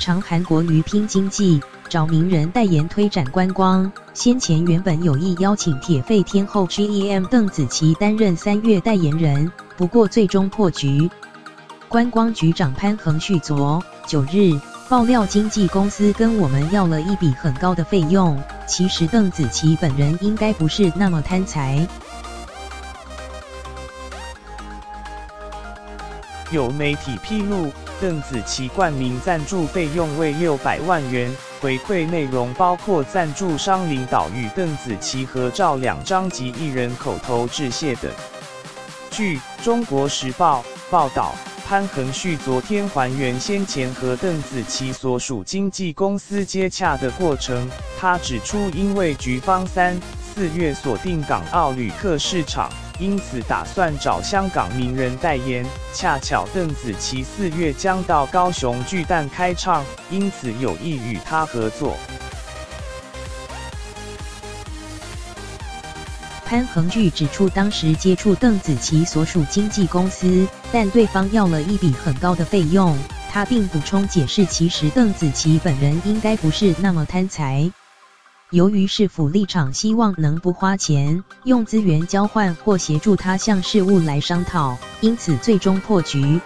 常韩国驴拼经济，找名人代言推展观光。先前原本有意邀请铁肺天后 GEM 邓紫棋担任3月代言人，不过最终破局。观光局长潘恒旭9日爆料，经纪公司跟我们要了一笔很高的费用，其实邓紫棋本人应该不是那么贪财。有媒体披露，邓紫棋冠名赞助费用为600万元，回馈内容包括赞助商领导与邓紫棋合照2张及艺人口头致谢等。据《中国时报》报道，潘恒旭昨天还原先前和邓紫棋所属经纪公司接洽的过程。他指出，因为局方3、4月锁定港澳旅客市场，因此打算找香港名人代言，恰巧邓紫棋4月将到高雄巨蛋开唱，因此有意与他合作。潘恒旭指出，当时接触邓紫棋所属经纪公司，但对方要了一笔很高的费用。他并补充解释，其实邓紫棋本人应该不是那么贪财。由于市府立场希望能不花钱，用资源交换或协助他项事务来商讨，因此最终破局。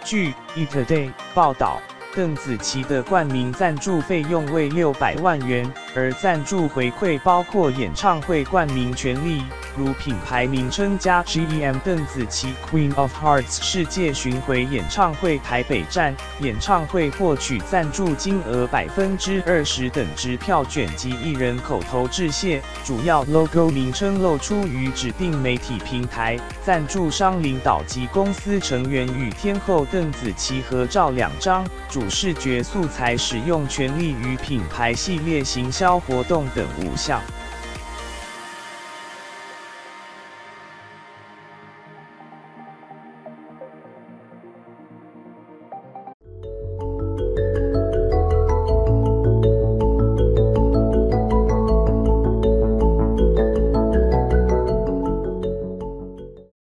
据 ETtoday 报道，邓紫棋的冠名赞助费用为600万元，而赞助回馈包括演唱会冠名权利，如品牌名称加 GEM 邓紫棋 Queen of Hearts 世界巡回演唱会台北站，演唱会获取赞助金额20%等值票券及艺人口头致谢，主要 logo 名称露出于指定媒体平台，赞助商领导及公司成员与天后邓紫棋合照2张，主视觉素材使用权利与品牌系列行销活动等5项。